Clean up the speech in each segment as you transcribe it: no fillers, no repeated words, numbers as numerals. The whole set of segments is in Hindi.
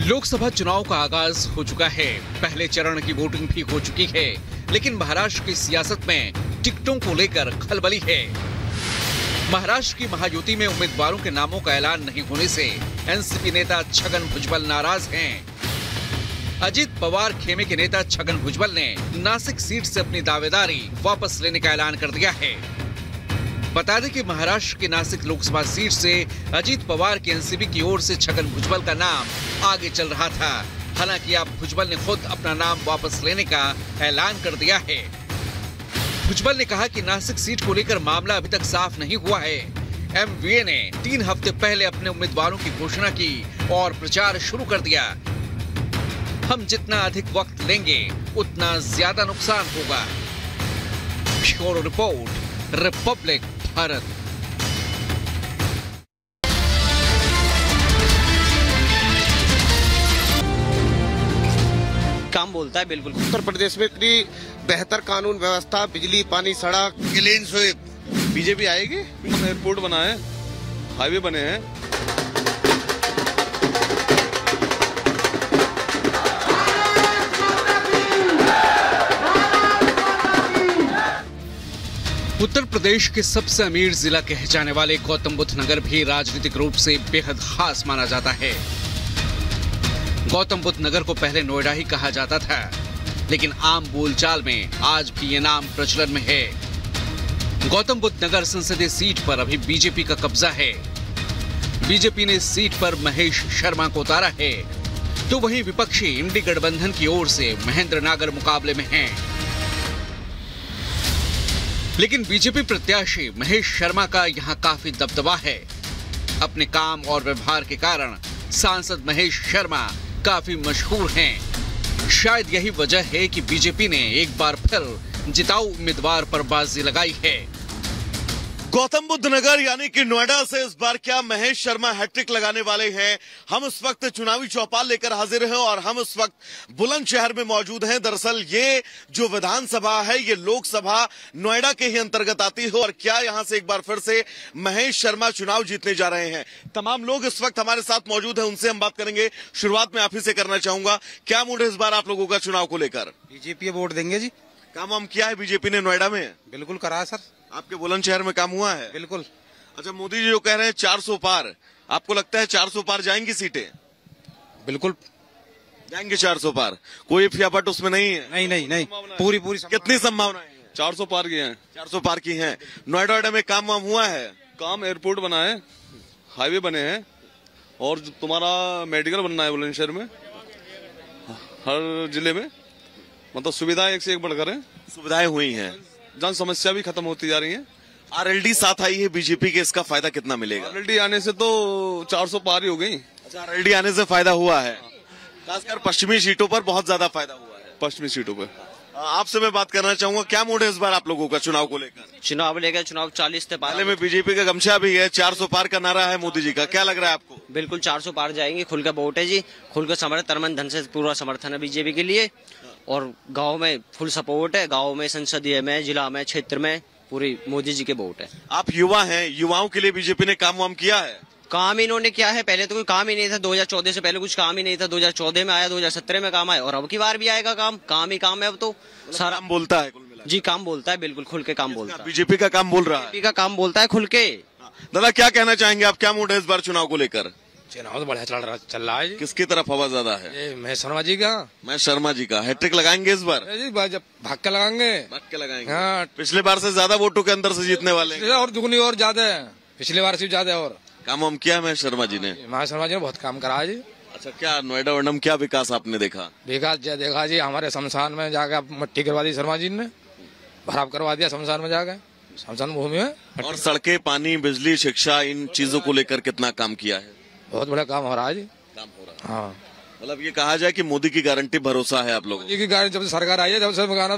लोकसभा चुनाव का आगाज हो चुका है। पहले चरण की वोटिंग भी हो चुकी है, लेकिन महाराष्ट्र की सियासत में टिकटों को लेकर खलबली है। महाराष्ट्र की महायुति में उम्मीदवारों के नामों का ऐलान नहीं होने से एनसीपी नेता छगन भुजबल नाराज हैं। अजित पवार खेमे के नेता छगन भुजबल ने नासिक सीट से अपनी दावेदारी वापस लेने का ऐलान कर दिया है। बता दें कि महाराष्ट्र के नासिक लोकसभा सीट से अजित पवार की एनसीपी की ओर से छगन भुजबल का नाम आगे चल रहा था। हालांकि अब भुजबल ने खुद अपना नाम वापस लेने का ऐलान कर दिया है। भुजबल ने कहा कि नासिक सीट को लेकर मामला अभी तक साफ नहीं हुआ है। एमवीए ने 3 हफ्ते पहले अपने उम्मीदवारों की घोषणा की और प्रचार शुरू कर दिया। हम जितना अधिक वक्त लेंगे उतना ज्यादा नुकसान होगा। Bureau report, Republic Bharat. काम बोलता है बिल्कुल। उत्तर प्रदेश में इतनी बेहतर कानून व्यवस्था, बिजली, पानी, सड़क, क्लीन स्वीप, बीजेपी आएगी। एयरपोर्ट बना है, हाईवे बने हैं। उत्तर प्रदेश के सबसे अमीर जिला कहे जाने वाले गौतम बुद्ध नगर भी राजनीतिक रूप से बेहद खास माना जाता है। गौतम बुद्ध नगर को पहले नोएडा ही कहा जाता था, लेकिन आम बोलचाल में आज भी ये नाम प्रचलन में है। गौतम बुद्ध नगर संसदीय सीट पर अभी बीजेपी का कब्जा है। बीजेपी ने इस सीट पर महेश शर्मा को उतारा है, तो वहीं विपक्षी इंडी गठबंधन की ओर से महेंद्र नागर मुकाबले में हैं। लेकिन बीजेपी प्रत्याशी महेश शर्मा का यहां काफी दबदबा है। अपने काम और व्यवहार के कारण सांसद महेश शर्मा काफी मशहूर हैं। शायद यही वजह है कि बीजेपी ने एक बार फिर जिताऊ उम्मीदवार पर बाजी लगाई है। गौतम बुद्ध नगर यानी कि नोएडा से इस बार क्या महेश शर्मा हैट्रिक लगाने वाले हैं। हम इस वक्त चुनावी चौपाल लेकर हाजिर हैं और हम इस वक्त बुलंदशहर में मौजूद हैं। दरअसल ये जो विधानसभा है ये लोकसभा नोएडा के ही अंतर्गत आती है और क्या यहां से एक बार फिर से महेश शर्मा चुनाव जीतने जा रहे हैं। तमाम लोग इस वक्त हमारे साथ मौजूद हैं, उनसे हम बात करेंगे। शुरुआत में आप ही से करना चाहूंगा, क्या मूड है इस बार आप लोगों का चुनाव को लेकर? बीजेपी वोट देंगे जी। काम वाम किया है बीजेपी ने नोएडा में? बिल्कुल करा है सर। आपके बुलंदशहर में काम हुआ है? बिल्कुल। अच्छा, मोदी जी जो कह रहे हैं 400 पार, आपको लगता है 400 पार जाएंगी सीटें? बिल्कुल जाएंगे 400 पार, कोई फियापट उसमें नहीं है? नहीं पूरी कितनी संभावनाएं हैं? 400 पार की हैं। 400 पार की हैं। नोएडा में काम वाम हुआ है? काम एयरपोर्ट बना है, हाईवे बने हैं और जो तुम्हारा मेडिकल बनना है बुलंदशहर में, हर जिले में मतलब सुविधाएं एक से एक बढ़कर हैं। सुविधाएं हुई हैं, जन समस्या भी खत्म होती जा रही है। आरएलडी साथ आई है बीजेपी के, इसका फायदा कितना मिलेगा? आरएलडी आने से तो 400 पार ही हो गई। अच्छा, आरएलडी आने से फायदा हुआ है, खासकर पश्चिमी सीटों पर बहुत ज्यादा फायदा हुआ है। पश्चिमी सीटों पर आपसे मैं बात करना चाहूंगा, क्या मूड है इस बार आप लोगों का चुनाव को लेकर? चुनाव लेकर चुनाव 40 से पहले में बीजेपी का गमछा भी है, 400 पार का नारा है मोदी जी का, क्या लग रहा है आपको? बिल्कुल 400 पार जाएंगे। खुल का वोट है जी, खुल का समर्थन, तन मन धन से पूरा समर्थन है बीजेपी के लिए और गांव में फुल सपोर्ट है। गांव में, संसदीय में, जिला में, क्षेत्र में पूरी मोदी जी के वोट है। आप युवा हैं, युवाओं के लिए बीजेपी ने काम वाम किया है? काम इन्होंने किया है, पहले तो कोई काम ही नहीं था। 2014 से पहले कुछ काम ही नहीं था। 2014 में आया, 2017 में काम आया और अब की बार भी आएगा काम ही काम है। अब तो सारा काम बोलता है कुल मिला जी, काम बोलता है, बिल्कुल खुल के काम बोलता है। बीजेपी का काम बोल रहा है, बीजेपी का काम बोलता है खुल के। दादा क्या कहना चाहेंगे आप, क्या मूड है इस बार चुनाव को लेकर? चुनाव तो बढ़िया चल रहा है। किसकी तरफ हवा ज्यादा है? महेश शर्मा जी का। महेश शर्मा जी का हैट्रिक लगाएंगे इस बार? जी जब भाग के लगाएंगे। हाँ, पिछले बार से ज्यादा वोटों के अंदर से जीतने वाले और दुगनी और ज्यादा है, पिछले बार से ज्यादा। और काम हम किया महेश शर्मा जी ने? महेश शर्मा जी ने बहुत काम करा है जी। अच्छा, क्या नोएडा वर्णम क्या विकास आपने देखा? विकास देखा जी, हमारे शमशान में जाकर मट्टी करवा दी शर्मा जी ने, भराव करवा दिया शमशान में जाकर, शमशान भूमि में। और सड़कें, पानी, बिजली, शिक्षा, इन चीजों को लेकर कितना काम किया है? बहुत बड़ा काम हो रहा है जी। काम हो रहा है। हाँ, मतलब ये कहा जाए कि मोदी की गारंटी भरोसा है आप लोगों मोदी की गारंटी जब से सरकार आई है, जब से गाना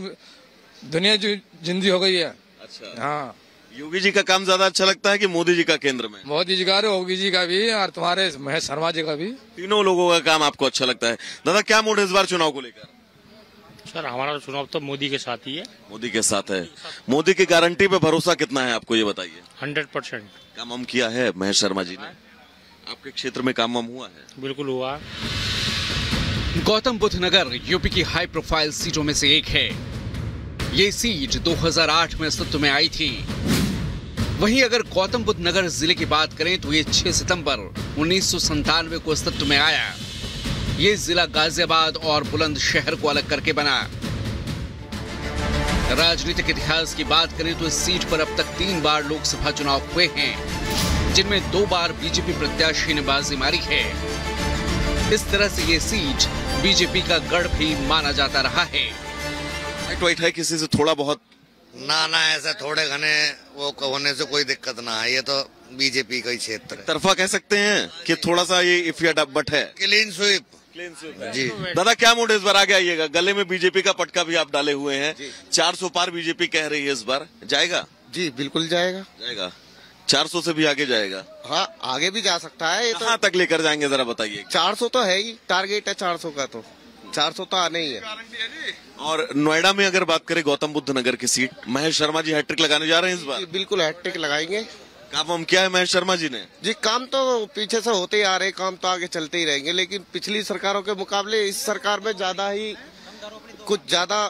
दुनिया जिंदगी हो गई है। अच्छा, हाँ। योगी जी का काम ज्यादा अच्छा लगता है कि मोदी जी का केंद्र में? मोदी जी का, योगी जी का भी और तुम्हारे महेश शर्मा जी का भी। तीनों लोगों का काम आपको अच्छा लगता है। दादा क्या मूड है इस बार चुनाव को लेकर? सर हमारा चुनाव तो मोदी के साथ ही है। मोदी के साथ है। मोदी की गारंटी पे भरोसा कितना है आपको, ये बताइए। 100%। काम हम किया है महेश शर्मा जी ने? आपके क्षेत्र में काम वाम हुआ है? बिल्कुल हुआ। गौतम बुद्ध नगर यूपी की हाई प्रोफाइल सीटों में से एक है। ये सीट 2008 में अस्तित्व में आई थी। वहीं अगर गौतम बुद्ध नगर जिले की बात करें तो ये 6 सितंबर 1997 को अस्तित्व में आया। ये जिला गाजियाबाद और बुलंदशहर को अलग करके बना। राजनीतिक इतिहास की बात करें तो इस सीट पर अब तक 3 बार लोकसभा चुनाव हुए हैं, जिनमें 2 बार बीजेपी प्रत्याशी ने बाजी मारी है। इस तरह से ये सीट बीजेपी का गढ़ भी माना जाता रहा है। वाइट है, किसी से थोड़ा बहुत ना ऐसा थोड़े घने वो होने से कोई दिक्कत ना है। ये तो बीजेपी का ही क्षेत्र है। तरफा कह सकते हैं कि थोड़ा सा ये इफ या बट है। क्लीन स्वीप जी। दादा क्या मूड है इस बार? आगे आइएगा। गले में बीजेपी का पटका भी आप डाले हुए हैं। 400 पार बीजेपी कह रही है इस बार, जाएगा? जी बिल्कुल जाएगा। 400 से भी आगे जाएगा? हाँ आगे भी जा सकता है। ये तो कहाँ तक लेकर जाएंगे जरा बताइए। 400 तो है ही, टारगेट है 400 का, तो 400 तो आने ही है। और नोएडा में अगर बात करें गौतम बुद्ध नगर की सीट, महेश शर्मा जी हैट्रिक लगाने जा रहे हैं इस बार? बिल्कुल हैट्रिक लगाएंगे। काम क्या है महेश शर्मा जी ने? जी काम तो पीछे से होते ही आ रहे, काम तो आगे चलते ही रहेंगे, लेकिन पिछली सरकारों के मुकाबले इस सरकार में कुछ ज्यादा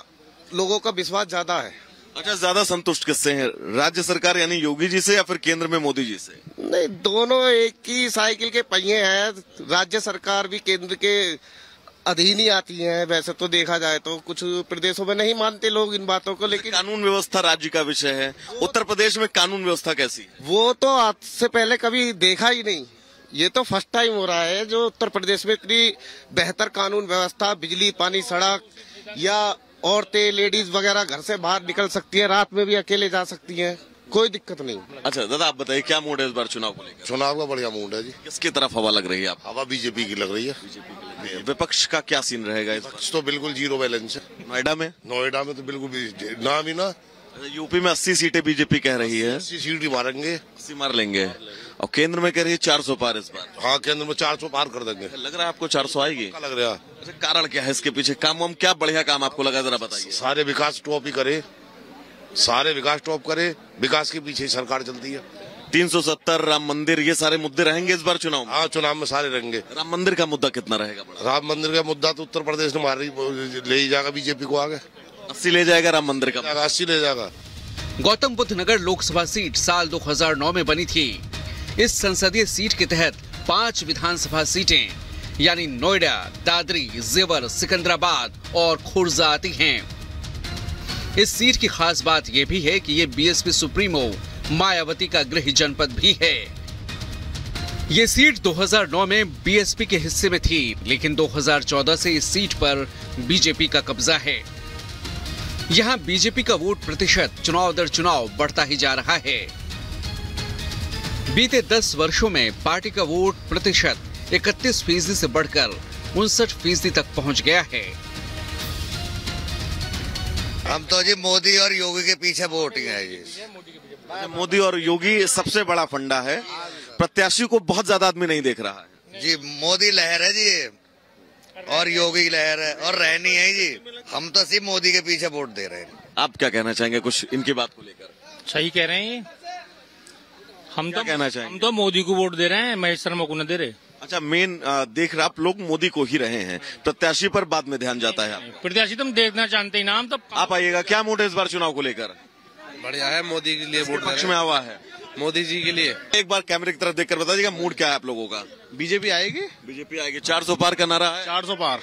लोगों का विश्वास ज्यादा है। अच्छा, ज्यादा संतुष्ट किससे हैं? राज्य सरकार यानी योगी जी से या फिर केंद्र में मोदी जी से? नहीं, दोनों एक ही साइकिल के पहिए हैं। राज्य सरकार भी केंद्र के अधीन ही आती है। वैसे तो देखा जाए तो कुछ प्रदेशों में नहीं मानते लोग इन बातों को, लेकिन कानून व्यवस्था राज्य का विषय है। उत्तर प्रदेश में कानून व्यवस्था कैसी है? वो तो आज से पहले कभी देखा ही नहीं। ये तो फर्स्ट टाइम हो रहा है जो उत्तर प्रदेश में इतनी बेहतर कानून व्यवस्था, बिजली, पानी, सड़क, या औरतें, लेडीज वगैरह घर से बाहर निकल सकती है, रात में भी अकेले जा सकती है, कोई दिक्कत नहीं। अच्छा दादा आप बताइए क्या मूड है इस बार चुनाव को लेकर? चुनाव का बढ़िया मूड है जी। किसकी तरफ हवा लग रही है? आप हवा बीजेपी की लग रही है। विपक्ष का क्या सीन रहेगा इस बार? तो बिल्कुल जीरो बैलेंस है। नोएडा में तो बिल्कुल नाम ही ना। यूपी में 80 सीटें बीजेपी कह रही है। 80 सीट ही मारेंगे। 80 मार लेंगे। और केंद्र में कह रही है 400 पार इस बार। हाँ केंद्र में 400 पार कर देंगे। लग रहा है आपको 400 आएगी? लग रहा है। अच्छा, कारण क्या है इसके पीछे? काम वाम क्या बढ़िया काम आपको लगा जरा बताइए। सारे विकास टॉप ही करे, विकास के पीछे सरकार चलती है। 370, राम मंदिर, ये सारे मुद्दे रहेंगे इस बार चुनाव में? हाँ चुनाव में सारे रहेंगे। राम मंदिर का मुद्दा कितना रहेगा? राम मंदिर का मुद्दा तो उत्तर प्रदेश ने ले ही जाएगा बीजेपी को आगे। 80 ले जाएगा राम मंदिर का? 80 ले जाएगा। गौतम बुद्ध नगर लोकसभा सीट साल 2009 में बनी थी। इस संसदीय सीट के तहत 5 विधानसभा सीटें यानी नोएडा, दादरी, जेवर, सिकंदराबाद और खुर्जा आती हैं। इस सीट की खास बात यह भी है कि ये बीएसपी सुप्रीमो मायावती का गृह जनपद भी है। ये सीट 2009 में बीएसपी के हिस्से में थी, लेकिन 2014 से इस सीट पर बीजेपी का कब्जा है। यहां बीजेपी का वोट प्रतिशत चुनाव दर चुनाव बढ़ता ही जा रहा है। बीते 10 वर्षों में पार्टी का वोट प्रतिशत 31% से बढ़कर 59% तक पहुंच गया है। हम तो जी मोदी और योगी के पीछे वोटिंग है जी। मोदी और योगी सबसे बड़ा फंडा है, प्रत्याशी को बहुत ज्यादा आदमी नहीं देख रहा है जी। मोदी लहर है जी और योगी लहर है और रहनी है जी। हम तो सिर्फ मोदी के पीछे वोट दे रहे हैं। आप क्या कहना चाहेंगे कुछ इनकी बात को लेकर? सही कह रहे हैं। हम तो कहना चाहेंगे? हम तो मोदी को वोट दे रहे हैं, महेश शर्मा को न दे रहे। अच्छा, मेन देख रहे आप लोग मोदी को ही रहे हैं, प्रत्याशी पर बाद में ध्यान जाता है। प्रत्याशी तुम देखना जानते ही ना, हम तो। आप आइएगा। क्या मूड है इस बार चुनाव को लेकर? बढ़िया है, मोदी के लिए वोट पक्ष में हवा है मोदी जी के लिए। एक बार कैमरे की तरफ देखकर बताइएगा मूड क्या है आप लोगों का? बीजेपी आएगी। बीजेपी आएगी। 400 पार का नारा है। 400 पार।